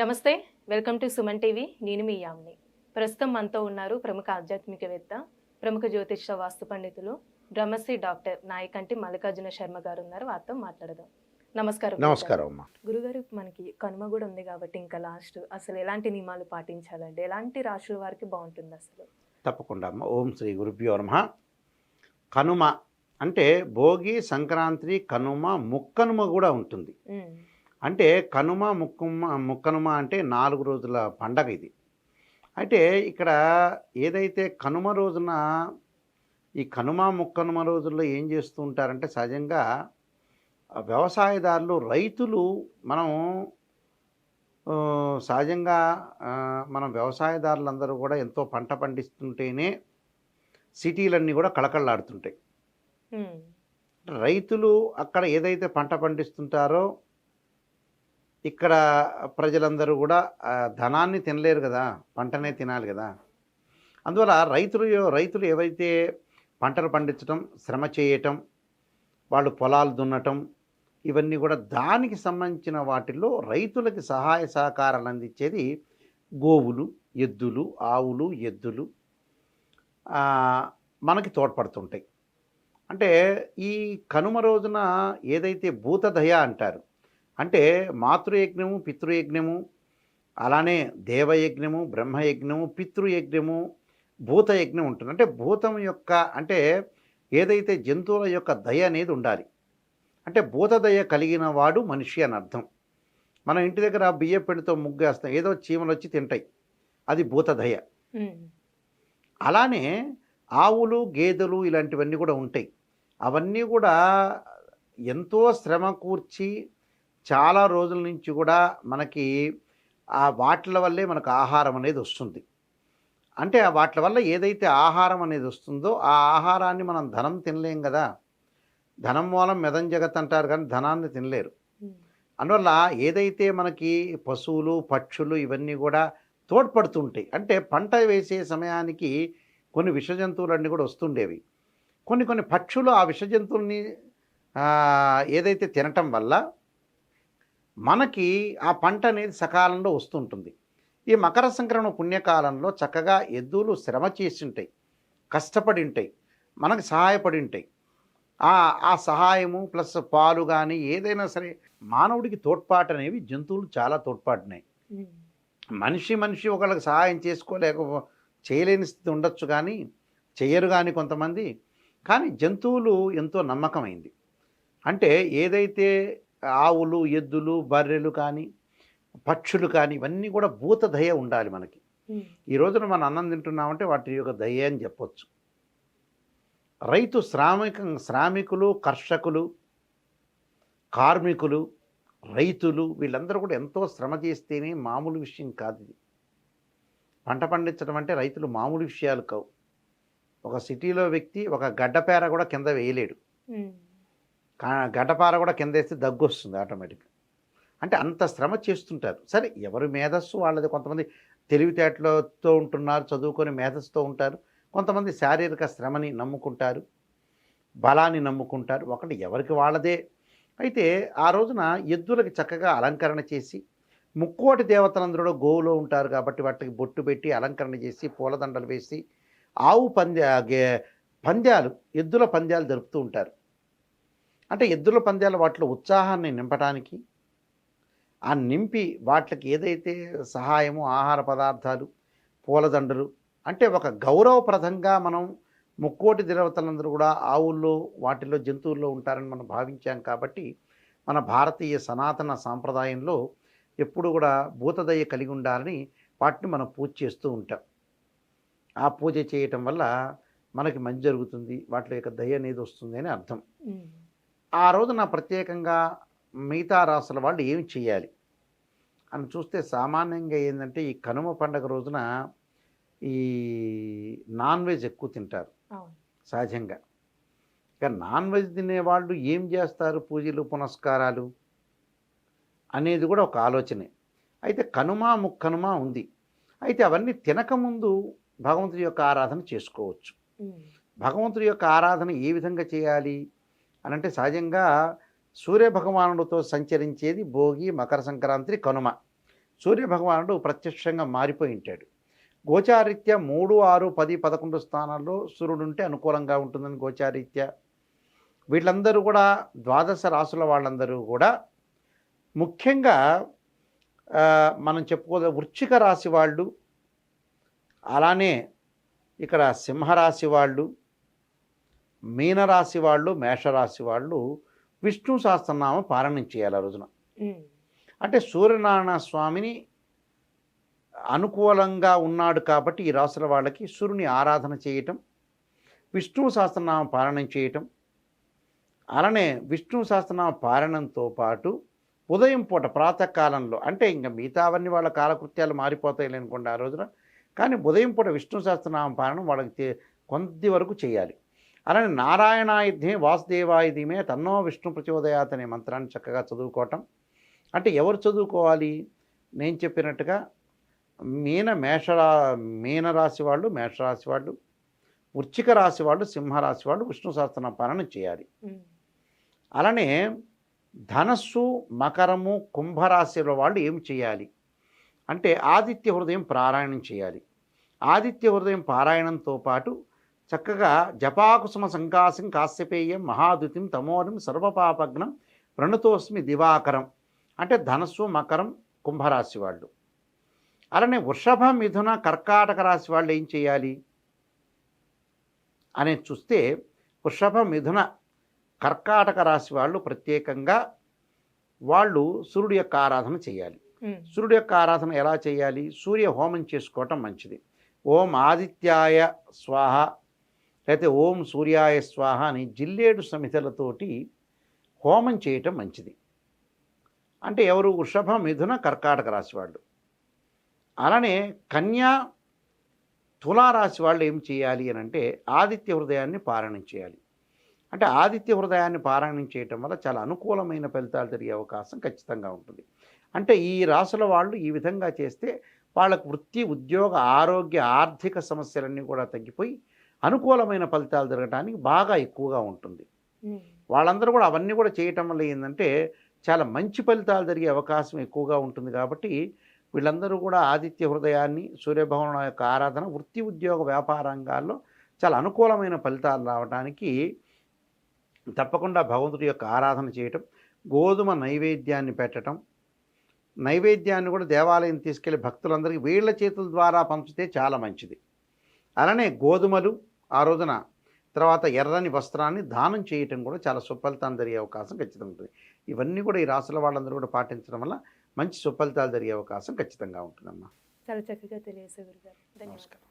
నమస్తే. Welcome to Suman TV. నేను మీ యామిని. ప్రస్తుతం మనతో ఉన్నారు ప్రముఖ ఆధ్యాత్మికవేత్త, ప్రముఖ జ్యోతిష వాస్తు పండితులు, బ్రహ్మశ్రీ డాక్టర్ నాయకంటి మల్లికార్జున శర్మ గారు ఉన్నారు. వారితో మాట్లాడదాం. నమస్కారం. నమస్కారం అమ్మా. గురుగారు, మనకి కనుమ కూడా ఉంది కాబట్టి ఇంకా లాస్ట్ అసలు ఎలాంటి నియమాలు పాటించాలండి? ఎలాంటి రాశుల వారికి బాగుంటుంది అసలు? తప్పకుండా అమ్మ. ఓం శ్రీ గురుభ్యో నమః. కనుమ అంటే భోగి, సంక్రాంతి, కనుమ, ముక్కనుమ కూడా ఉంటుంది. అంటే కనుమ, ముక్కనుమ అంటే 4 రోజుల పండగ ఇది. అయితే ఇక్కడ ఏదైతే కనుమ రోజున ఈ కనుమ, ముక్కనుమ రోజుల్లో ఏం చేస్తూ ఉంటారంటే సహజంగా వ్యవసాయదారులు, రైతులు మనం సహజంగా మనం వ్యవసాయదారులందరూ కూడా ఎంతో పంట పండిస్తుంటేనే సిటీలన్నీ కూడా కళకళలాడుతుంటాయి. రైతులు అక్కడ ఏదైతే పంట పండిస్తుంటారో ఇక్కడ ప్రజలందరూ కూడా ధనాన్ని తినలేరు కదా, పంటనే తినాలి కదా. అందువల్ల రైతులు ఏవైతే పంటలు పండించడం, శ్రమ చేయటం, వాళ్ళు పొలాలు దున్నటం, ఇవన్నీ కూడా దానికి సంబంధించిన వాటిల్లో రైతులకి సహాయ సహకారాలు అందించేది గోవులు, ఎద్దులు, ఆవులు, ఎద్దులు మనకి తోడ్పడుతుంటాయి. అంటే ఈ కనుమ రోజున ఏదైతే భూతదయ అంటారు, అంటే మాతృయజ్ఞము, పితృయజ్ఞము, అలానే దేవయజ్ఞము, బ్రహ్మయజ్ఞము, పితృయజ్ఞము, భూతయజ్ఞం ఉంటుంది. అంటే భూతం యొక్క అంటే ఏదైతే జంతువుల యొక్క దయ అనేది ఉండాలి. అంటే భూతదయ కలిగిన వాడు మనిషి అని అర్థం. మనం ఇంటి దగ్గర బియ్య పిండితో ముగ్గేస్తాం, ఏదో చీమలు వచ్చి తింటాయి, అది భూతదయ. అలానే ఆవులు, గేదెలు ఇలాంటివన్నీ కూడా ఉంటాయి. అవన్నీ కూడా ఎంతో శ్రమ కూర్చి చాలా రోజుల నుంచి కూడా మనకి ఆ వాటిల వల్లే మనకు ఆహారం అనేది వస్తుంది. అంటే ఆ వాటి వల్ల ఏదైతే ఆహారం అనేది వస్తుందో ఆ ఆహారాన్ని మనం ధనం తినలేం కదా. ధనం మూలం మెదం జగత్ అంటారు కానీ ధనాన్ని తినలేరు. అందువల్ల ఏదైతే మనకి పశువులు, పక్షులు ఇవన్నీ కూడా తోడ్పడుతుంటాయి. అంటే పంట వేసే సమయానికి కొన్ని విష జంతువులన్నీ కూడా వస్తుండేవి. కొన్ని పక్షులు ఆ విష జంతువుల్ని ఏదైతే తినటం వల్ల మనకి ఆ పంట అనేది సకాలంలో వస్తుంటుంది. ఈ మకర సంక్రమణ పుణ్యకాలంలో చక్కగా ఎద్దులు శ్రమ చేసి ఉంటాయి, కష్టపడి ఉంటాయి, మనకు సహాయపడి ఉంటాయి. ఆ సహాయము ప్లస్ పాలు కానీ ఏదైనా సరే మానవుడికి తోడ్పాటు అనేవి జంతువులు చాలా తోడ్పాటున్నాయి. మనిషి ఒకళ్ళకి సహాయం చేయలేని స్థితి ఉండొచ్చు, కానీ చెయ్యరు కానీ కొంతమంది. కానీ జంతువులు ఎంతో నమ్మకమైంది. అంటే ఏదైతే ఆవులు, ఎద్దులు, బర్రెలు కానీ పక్షులు కానీ ఇవన్నీ కూడా భూత దయ ఉండాలి మనకి. ఈ రోజున మనం అన్నం తింటున్నామంటే వాటి యొక్క దయ అని చెప్పొచ్చు. రైతు శ్రామికులు, కర్షకులు, కార్మికులు, రైతులు వీళ్ళందరూ కూడా ఎంతో శ్రమ చేస్తేనే మామూలు విషయం కాదు ఇది. పంట పండించడం అంటే రైతులు మామూలు విషయాలు కావు. ఒక సిటీలో వ్యక్తి ఒక గడ్డపేర కూడా కింద వేయలేడు. గడ్డపార కూడా కింద వేస్తే దగ్గు వస్తుంది ఆటోమేటిక్గా. అంటే అంత శ్రమ చేస్తుంటారు. సరే, ఎవరి మేధస్సు వాళ్ళది. కొంతమంది తెలివితేటలతో ఉంటున్నారు, చదువుకొని మేధస్సుతో ఉంటారు. కొంతమంది శారీరక శ్రమని నమ్ముకుంటారు, బలాన్ని నమ్ముకుంటారు. ఒకటి ఎవరికి వాళ్ళదే. అయితే ఆ రోజున ఎద్దులకి చక్కగా అలంకరణ చేసి, ముక్కోటి దేవతలందరూ గోవులో ఉంటారు కాబట్టి వాటికి బొట్టు పెట్టి అలంకరణ చేసి పూలదండలు వేసి ఆవు పంద్యాలు, ఎద్దుల పంద్యాలు జరుపుతూ ఉంటారు. అంటే ఎద్దుల పంద్యాలు వాటిలో ఉత్సాహాన్ని నింపడానికి, ఆ నింపి వాటికి ఏదైతే సహాయము, ఆహార పదార్థాలు, పూలదండలు, అంటే ఒక గౌరవప్రదంగా మనం ముక్కోటి దేవతలందరూ కూడా ఆవుల్లో వాటిల్లో జంతువుల్లో ఉంటారని మనం భావించాం. కాబట్టి మన భారతీయ సనాతన సాంప్రదాయంలో ఎప్పుడు కూడా భూతదయ కలిగి ఉండాలని వాటిని మనం పూజ చేస్తూ ఉంటాం. ఆ పూజ చేయటం వల్ల మనకి మంచి జరుగుతుంది, వాటి యొక్క దయ అనేది వస్తుంది అని అర్థం. ఆ రోజున ప్రత్యేకంగా మిగతా రాసుల వాళ్ళు ఏమి చేయాలి అని చూస్తే సామాన్యంగా ఏంటంటే ఈ కనుమ పండుగ రోజున ఈ నాన్ వెజ్ ఎక్కువ తింటారు సహజంగా. ఇక నాన్ వెజ్ తినేవాళ్ళు ఏం చేస్తారు, పూజలు పునస్కారాలు అనేది కూడా ఒక ఆలోచనే. అయితే కనుమ, ముక్కనుమ ఉంది. అయితే అవన్నీ తినకముందు భగవంతుడి యొక్క ఆరాధన చేసుకోవచ్చు. భగవంతుడి యొక్క ఆరాధన ఏ విధంగా చేయాలి అనంటే సహజంగా సూర్యభగవానుడితో సంచరించేది భోగి, మకర సంక్రాంతి, కనుమ. సూర్యభగవానుడు ప్రత్యక్షంగా మారిపోయి ఉంటాడు. గోచారీత్యా 3, 6, 10, 11 స్థానాల్లో సూర్యుడు ఉంటే అనుకూలంగా ఉంటుందని గోచారీత్యా. వీళ్ళందరూ కూడా ద్వాదశ రాసుల వాళ్ళందరూ కూడా ముఖ్యంగా మనం చెప్పుకోదా వృశ్చిక రాశి వాళ్ళు, అలానే ఇక్కడ సింహరాశి వాళ్ళు, మీనరాశి వాళ్ళు, మేషరాశి వాళ్ళు విష్ణు సహస్రనామం పారాయణం చేయాలి ఆ రోజున. అంటే సూర్యనారాయణ స్వామిని అనుకూలంగా ఉన్నాడు కాబట్టి ఈ రాసుల వాళ్ళకి సూర్యుని ఆరాధన చేయటం, విష్ణు సహస్రనామం పారాయణం చేయటం, అలానే విష్ణు సహస్రనామ పారాయణంతో పాటు ఉదయం పూట ప్రాతకాలంలో, అంటే ఇంకా మిగతావన్నీ వాళ్ళ కాలకృత్యాలు మారిపోతాయి అనుకోండి ఆ రోజున, కానీ ఉదయం పూట విష్ణు సహస్రనామ పారాయణం వాళ్ళకి కొంత వరకు చేయాలి. అలానే నారాయణాయుధే వాసుదేవాయుధమే తన్నో విష్ణు ప్రచోదయాత్ అనే మంత్రాన్ని చక్కగా చదువుకోవటం. అంటే ఎవరు చదువుకోవాలి? నేను చెప్పినట్టుగా మీనరాశి వాళ్ళు, మేషరాశి వాళ్ళు, వృశ్చిక రాశి వాళ్ళు, సింహరాశి వాళ్ళు విష్ణు సహస్రనామ పారాయణం చేయాలి. అలానే ధనస్సు, మకరము, కుంభరాశిల వాళ్ళు ఏం చేయాలి అంటే ఆదిత్య హృదయం పారాయణం చేయాలి. ఆదిత్య హృదయం పారాయణంతో పాటు చక్కగా జపాకుసుమ సంకాశం కాశ్యపేయం మహాదుతిం తమోరం సర్వపాపగ్నం ప్రణతోస్మి దివాకరం. అంటే ధనస్సు, మకరం, కుంభరాశి వాళ్ళు. అలానే వృషభ, మిథున, కర్కాటక రాశి వాళ్ళు ఏం చేయాలి అనేది చూస్తే వృషభ, మిథున, కర్కాటక రాశి వాళ్ళు ప్రత్యేకంగా వాళ్ళు సూర్యుడి యొక్క ఆరాధన చేయాలి. సూర్యుడి యొక్క ఆరాధన ఎలా చేయాలి? సూర్య హోమం చేసుకోవటం మంచిది. ఓం ఆదిత్యాయ స్వాహ, లేకపోతే ఓం సూర్యాయ స్వాహ అని జిల్లేడు సమితులతోటి హోమం చేయటం మంచిది. అంటే ఎవరు? వృషభ, మిథున, కర్కాటక రాశి వాళ్ళు. అలానే కన్యా, తులారాశి వాళ్ళు ఏం చేయాలి అని అంటే ఆదిత్య హృదయాన్ని పారాయణం చేయాలి. అంటే ఆదిత్య హృదయాన్ని పారాయణం చేయటం వల్ల చాలా అనుకూలమైన ఫలితాలు జరిగే అవకాశం ఖచ్చితంగా ఉంటుంది. అంటే ఈ రాశుల వాళ్ళు ఈ విధంగా చేస్తే వాళ్ళకు వృత్తి, ఉద్యోగ, ఆరోగ్య, ఆర్థిక సమస్యలన్నీ కూడా తగ్గిపోయి అనుకూలమైన ఫలితాలు జరగడానికి బాగా ఎక్కువగా ఉంటుంది. వాళ్ళందరూ కూడా అవన్నీ కూడా చేయటం వల్ల ఏంటంటే చాలా మంచి ఫలితాలు జరిగే అవకాశం ఎక్కువగా ఉంటుంది. కాబట్టి వీళ్ళందరూ కూడా ఆదిత్య హృదయాన్ని, సూర్యభగవానుడి యొక్క ఆరాధన వృత్తి, ఉద్యోగ, వ్యాపార రంగాల్లో చాలా అనుకూలమైన ఫలితాలు రావడానికి తప్పకుండా భగవంతుడి యొక్క ఆరాధన చేయటం, గోధుమ నైవేద్యాన్ని పెట్టడం, నైవేద్యాన్ని కూడా దేవాలయం తీసుకెళ్లి భక్తులందరికీ వీళ్ళ చేతుల ద్వారా పంచితే చాలా మంచిది. అలానే గోధుమలు ఆ రోజున, తర్వాత ఎర్రని వస్త్రాన్ని దానం చేయటం కూడా చాలా సుఫలితాలు జరిగే అవకాశం ఖచ్చితంగా ఉంటుంది. ఇవన్నీ కూడా ఈ రాశుల వాళ్ళందరూ కూడా పాటించడం వల్ల మంచి సుఫలితాలు జరిగే అవకాశం ఖచ్చితంగా ఉంటుందమ్మా. చాలా చక్కగా తెలియజేశారు గురుగారు. ధన్యవాదాలు. నమస్కారం.